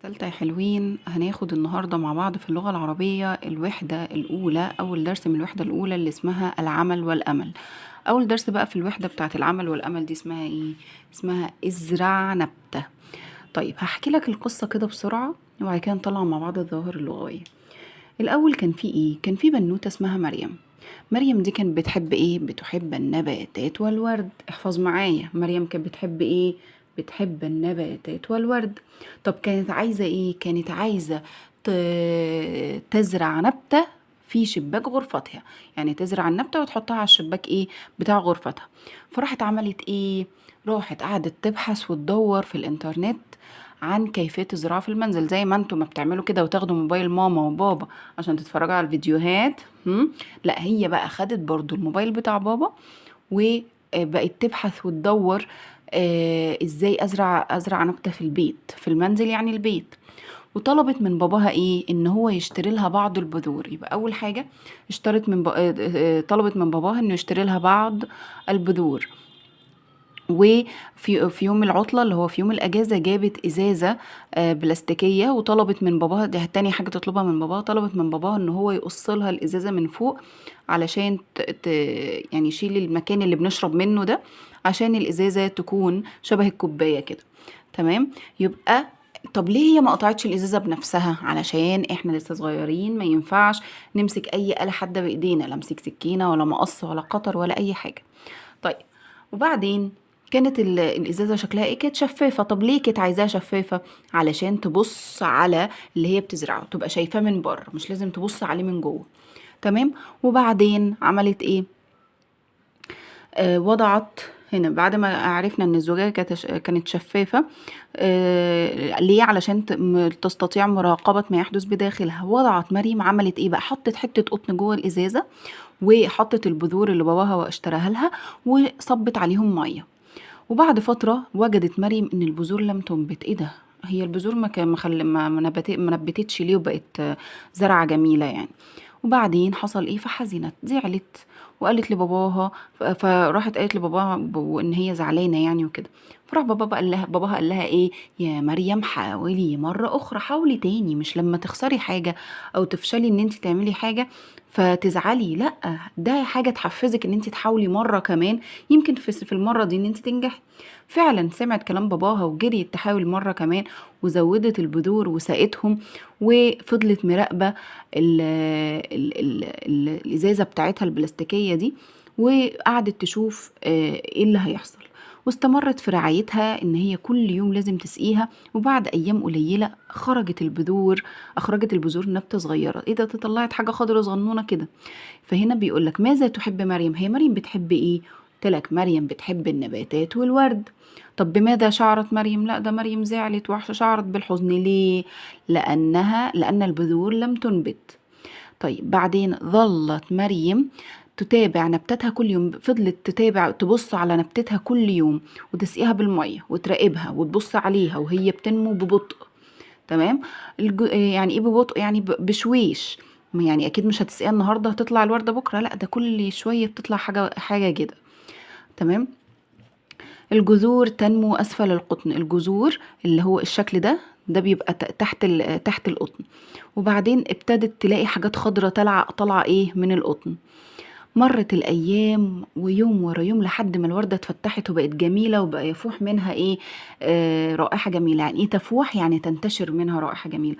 تالتة يا حلوين، هناخد النهاردة مع بعض في اللغة العربية الوحدة الأولى. أول درس من الوحدة الأولى اللي اسمها العمل والأمل. أول درس بقى في الوحدة بتاعت العمل والأمل دي اسمها إيه؟ اسمها ازرع نبتة. طيب هحكي لك القصة كده بسرعة وبعد كده نطلع مع بعض الظواهر اللغوية. الأول كان في إيه؟ كان في بنوتة اسمها مريم. مريم دي كانت بتحب إيه؟ بتحب النباتات والورد. احفظ معايا، مريم كانت بتحب إيه؟ بتحب النباتات والورد. طب كانت عايزة إيه؟ كانت عايزة تزرع نبتة في شباك غرفتها. يعني تزرع النبتة وتحطها على الشباك إيه؟ بتاع غرفتها. فراحت عملت إيه؟ راحت قعدت تبحث وتدور في الإنترنت عن كيفية الزراعة في المنزل، زي ما انتم ما بتعملوا كده وتاخدوا موبايل ماما وبابا عشان تتفرجوا على الفيديوهات. لا، هي بقى خدت برضو الموبايل بتاع بابا وبقت تبحث وتدور ازاي ازرع نبتة في البيت، في المنزل يعني البيت. وطلبت من باباها ايه؟ ان هو يشتري لها بعض البذور. يبقى اول حاجة اشترت من طلبت من باباها انه يشتري لها بعض البذور. وفي يوم العطلة اللي هو في يوم الأجازة جابت إزازة بلاستيكية، وطلبت من باباها، دي تاني حاجة تطلبها من باباها، طلبت من باباها إن هو يقص لها الإزازة من فوق علشان يعني يشيل المكان اللي بنشرب منه ده، عشان الإزازة تكون شبه الكوباية كده. تمام. يبقى طب ليه هي ما قطعتش الإزازة بنفسها؟ علشان احنا لسه صغيرين، ما ينفعش نمسك أي آلة حادة بإيدينا، لا امسك سكينة ولا مقص ولا قطر ولا أي حاجة. طيب، وبعدين كانت الازازه شكلها ايه؟ كانت شفافه. طب ليه كانت عايزاها شفافه؟ علشان تبص على اللي هي بتزرعه، تبقى شايفاه من بره، مش لازم تبص عليه من جوه. تمام. وبعدين عملت ايه؟ وضعت هنا بعد ما عرفنا ان الزجاجة كانت شفافة. ليه؟ علشان تستطيع مراقبة ما يحدث بداخلها. وضعت مريم، عملت ايه بقى؟ حطت حتة قطن جوه الازازة، وحطت البذور اللي باباها اشتراها لها، وصبت عليهم مية. وبعد فترة وجدت مريم ان البذور لم تنبت. ايه ده؟ هي البذور ما كان ما نبتتش ليه وبقت زرعة جميلة يعني. وبعدين حصل ايه؟ فحزنت، زعلت وقالت لباباها. فراحت قالت لباباها ان هي زعلانه يعني وكده. فراح باباها قال لها ايه؟ يا مريم حاولي مره اخرى، حاولي تاني، مش لما تخسري حاجه او تفشلي ان انت تعملي حاجه فتزعلي، لا، ده حاجه تحفزك ان انت تحاولي مره كمان، يمكن في المره دي ان انت تنجحي. فعلا سمعت كلام باباها وجريت تحاول مره كمان، وزودت البذور وسقتهم، وفضلت مراقبه الازازه بتاعتها البلاستيكيه دي، وقعدت تشوف ايه اللي هيحصل. واستمرت في رعايتها ان هي كل يوم لازم تسقيها. وبعد ايام قليله اخرجت البذور نبته صغيره. ايه ده؟ طلعت حاجه خضرا صغنونه كده. فهنا بيقول لك ماذا تحب مريم؟ هي مريم بتحب ايه؟ قلت لك مريم بتحب النباتات والورد. طب بماذا شعرت مريم؟ لا، ده مريم زعلت وشعرت بالحزن. ليه؟ لأن البذور لم تنبت. طيب بعدين ظلت مريم تتابع نبتتها كل يوم. فضلت تتابع، تبص على نبتتها كل يوم، وتسقيها بالمية وتراقبها وتبص عليها وهي بتنمو ببطء. تمام. يعني ايه ببطء؟ يعني بشويش. يعني اكيد مش هتسقيها النهارده هتطلع الوردة بكرة، لا، ده كل شوية بتطلع حاجة كده. تمام. الجذور تنمو أسفل القطن. الجذور اللي هو الشكل ده بيبقى تحت القطن. وبعدين ابتدت تلاقي حاجات خضرة طالعة ايه من القطن. مرت الأيام ويوم ورا يوم لحد ما الوردة اتفتحت وبقت جميلة، وبقى يفوح منها ايه؟ رائحة جميلة. يعني ايه تفوح؟ يعني تنتشر منها رائحة جميلة.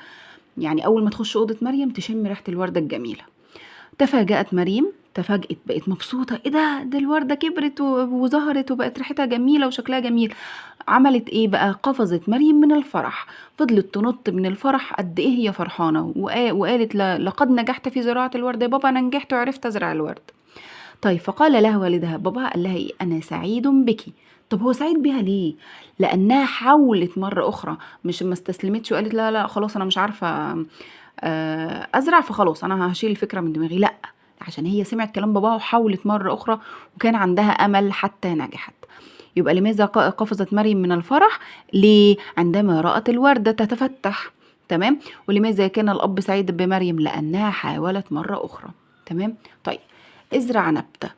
يعني أول ما تخش أوضة مريم تشم ريحة الوردة الجميلة. تفاجأت مريم، تفاجأت، بقت مبسوطة. ايه ده الوردة كبرت وظهرت وبقت ريحتها جميلة وشكلها جميل. عملت ايه بقى؟ قفزت مريم من الفرح، فضلت تنط من الفرح قد ايه هي فرحانة، وقالت لقد نجحت في زراعة الورد يا بابا، انا نجحت وعرفت ازرع الورد. طيب فقال لها والدها، بابا قال لها ايه؟ انا سعيد بك. طب هو سعيد بيها ليه؟ لانها حاولت مرة اخرى، مش ما استسلمتش وقالت لا لا خلاص انا مش عارفة ازرع فخلاص انا هشيل الفكرة من دماغي. لا، عشان هي سمعت كلام باباها وحاولت مرة اخرى وكان عندها امل حتى نجحت. يبقى لماذا قفزت مريم من الفرح؟ ليه؟ عندما رأت الوردة تتفتح. تمام. ولماذا كان الأب سعيد بمريم؟ لأنها حاولت مرة أخرى. تمام. طيب، ازرع نبتة.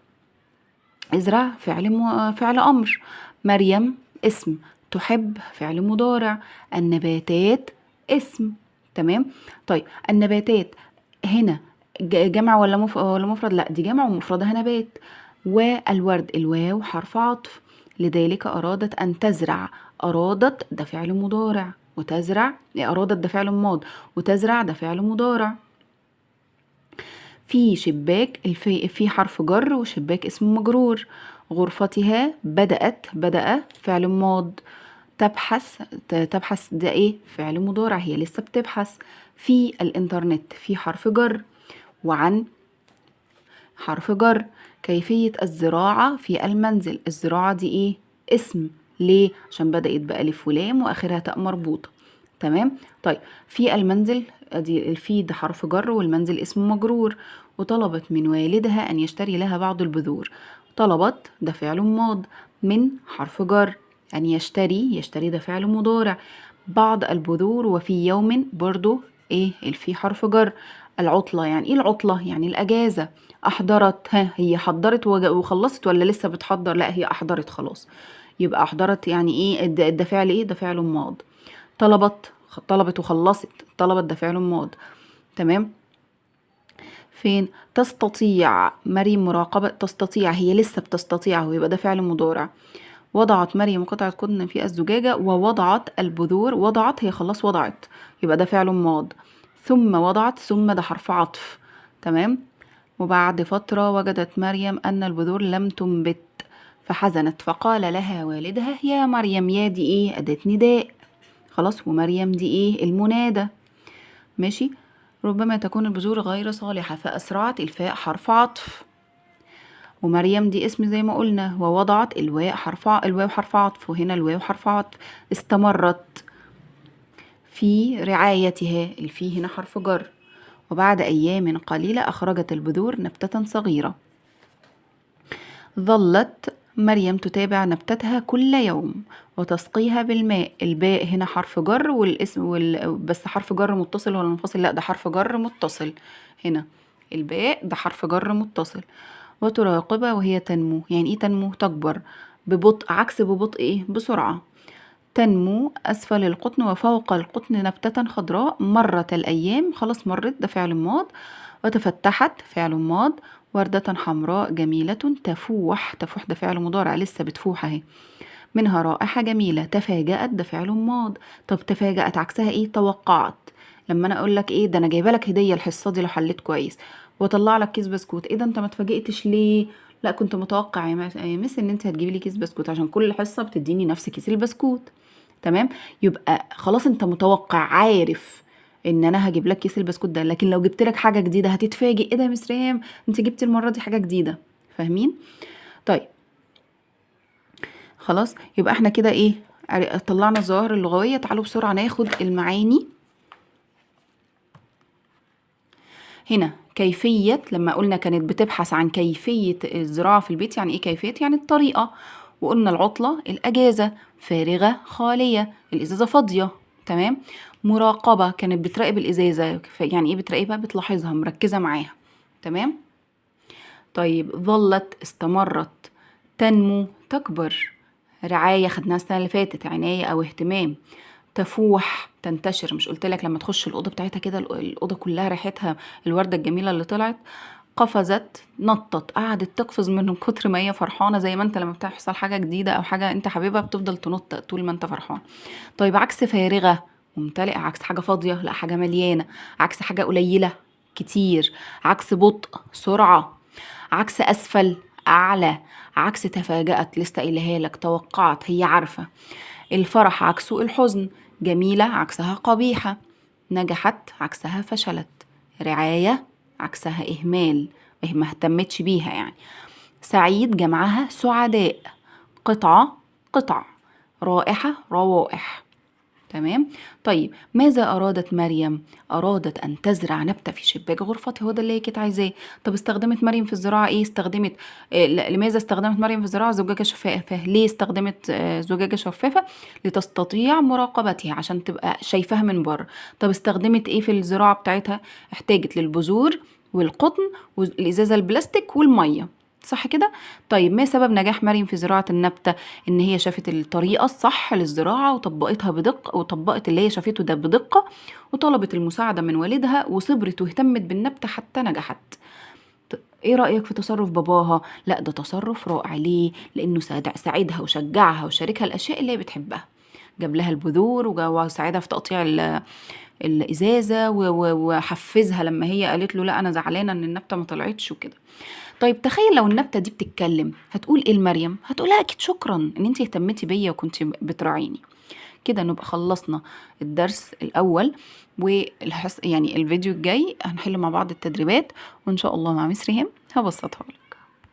ازرع فعل أمر. مريم اسم. تحب فعل مضارع. النباتات اسم. تمام. طيب النباتات هنا جمع ولا مفرد؟ لا دي جمع ومفردها نبات. والورد الواو حرف عطف، لذلك أرادت أن تزرع. أرادت ده فعل مضارع، وتزرع أرادت ده فعل ماض، وتزرع ده فعل مضارع. في شباك في حرف جر، وشباك اسم مجرور. غرفتها بدأت، بدأ فعل ماض. تبحث تبحث ده ايه؟ فعل مضارع، هي لسه بتبحث. في الانترنت في حرف جر، وعن حرف جر. كيفية الزراعة في المنزل، الزراعة دي ايه؟ اسم. ليه؟ عشان بدأت بألف ولام وآخرها تاء مربوطة. تمام. طيب في المنزل ادي الفي ده حرف جر، والمنزل اسم مجرور. وطلبت من والدها أن يشتري لها بعض البذور. طلبت ده فعل ماض، من حرف جر. أن يشتري، يشتري ده فعل مضارع. بعض البذور، وفي يوم برضو ايه؟ الفي حرف جر. العطلة يعني ايه العطلة؟ يعني الأجازة. أحضرت، ها هي حضرت وخلصت ولا لسه بتحضر؟ لا هي أحضرت خلاص. يبقى أحضرت يعني ايه؟ ده فعل ايه؟ ده فعل ماض. طلبت، طلبت وخلصت. طلبت ده فعل ماض. تمام. فين؟ تستطيع مريم مراقبة، تستطيع هي لسه بتستطيع، ويبقى ده فعل مضارع. وضعت مريم قطعة قطن في الزجاجة، ووضعت البذور. وضعت هي خلاص وضعت، يبقى ده فعل ماض. ثم وضعت، ثم ده حرف عطف. تمام. وبعد فترة وجدت مريم أن البذور لم تنبت، فحزنت، فقال لها والدها يا مريم. يا دي ايه؟ أداة نداء خلاص، ومريم دي ايه؟ المنادى. ماشي. ربما تكون البذور غير صالحة، فأسرعت الفاء حرف عطف. ومريم دي اسم زي ما قلنا. ووضعت الواو حرف عطف، وهنا الواو حرف عطف. استمرت في رعايتها، الفي هنا حرف جر. وبعد أيام قليلة أخرجت البذور نبتة صغيرة. ظلت مريم تتابع نبتتها كل يوم وتسقيها بالماء. الباء هنا حرف جر، والاسم بس حرف جر متصل ولا منفصل؟ لا ده حرف جر متصل. هنا الباء ده حرف جر متصل. وتراقبها وهي تنمو. يعني ايه تنمو؟ تكبر ببطء، عكس ببطء ايه؟ بسرعة. تنمو أسفل القطن وفوق القطن نبتة خضراء. مرت الأيام، خلاص مرت ده فعل ماض. وتفتحت فعل ماض. وردة حمراء جميلة تفوح، تفوح ده فعل مضارع، لسه بتفوح اهي. منها رائحة جميلة. تفاجأت ده فعل ماض. طب تفاجأت عكسها ايه؟ توقعت. لما انا اقول لك ايه ده، انا جايبه لك هدية الحصة دي لو حليت كويس، واطلع لك كيس بسكوت، ايه ده انت ما اتفاجئتش ليه؟ لا كنت متوقع يا مس ان انت هتجيبي لي كيس بسكوت، عشان كل حصة بتديني نفس كيس البسكوت. تمام. يبقى خلاص انت متوقع، عارف ان انا هجيب لك كيس البسكوت ده. لكن لو جبت لك حاجه جديده هتتفاجئ، ايه ده يا مس ريم انت جبتي المره دي حاجه جديده. فاهمين؟ طيب خلاص، يبقى احنا كده ايه؟ طلعنا الظواهر اللغويه. تعالوا بسرعه ناخد المعاني. هنا كيفية، لما قلنا كانت بتبحث عن كيفية الزراعة في البيت، يعني ايه كيفية؟ يعني الطريقة. وقلنا العطلة الأجازة. فارغة خالية، الإزازة فاضية. تمام. مراقبة كانت بتراقب الإزازة، يعني ايه بتراقبها؟ بتلاحظها، مركزة معاها. تمام. طيب ظلت استمرت. تنمو تكبر. رعاية خدناها السنة اللي فاتت، عناية أو اهتمام. تفوح تنتشر، مش قلت لك لما تخش الأوضة بتاعتها كده الأوضة كلها ريحتها الوردة الجميلة اللي طلعت. قفزت نطت، قعدت تقفز من كتر ما هي فرحانة، زي ما انت لما بتحصل حاجة جديدة أو حاجة انت حبيبها بتفضل تنط طول ما انت فرحان. طيب عكس فارغة ممتلئة، عكس حاجة فاضية، لا حاجة مليانة. عكس حاجة قليلة كتير. عكس بطء سرعة. عكس أسفل أعلى. عكس تفاجأت لسه قايلها لك، توقعت هي عارفة. الفرح عكسه الحزن. جميلة عكسها قبيحة. نجحت عكسها فشلت. رعاية عكسها إهمال، ما اهتمتش بيها يعني. سعيد جمعها سعداء. قطعة قطع. رائحة روائح. تمام. طيب ماذا أرادت مريم؟ أرادت أن تزرع نبتة في شباك غرفتها، هو ده اللي هي كانت عايزاه. طب استخدمت مريم في الزراعة ايه؟ استخدمت لماذا استخدمت مريم في الزراعة زجاجة شفافة؟ ليه استخدمت زجاجة شفافة؟ لتستطيع مراقبتها، عشان تبقى شايفاها من بره. طب استخدمت ايه في الزراعة بتاعتها؟ احتاجت للبذور والقطن والإزازة البلاستيك والمية. صح كده؟ طيب ما سبب نجاح مريم في زراعة النبتة؟ إن هي شافت الطريقة الصح للزراعة وطبقتها بدقة، وطبقت اللي هي شافته ده بدقة، وطلبت المساعدة من والدها وصبرت واهتمت بالنبتة حتى نجحت. ايه رأيك في تصرف باباها؟ لا ده تصرف رائع. ليه؟ لأنه ساعدها وشجعها وشاركها الأشياء اللي هي بتحبها، جاب لها البذور وساعدها في تقطيع الإزازة وحفزها لما هي قالت له لا أنا زعلانة إن النبتة ما طلعتش وكده. طيب تخيل لو النبتة دي بتتكلم، هتقول ايه لمريم؟ هتقولها اكيد شكرا ان انتي اهتمتي بيا وكنتي بتراعيني. كده نبقى خلصنا الدرس الاول، يعني الفيديو الجاي هنحل مع بعض التدريبات، وان شاء الله مع مس ريهام هبسطها لك.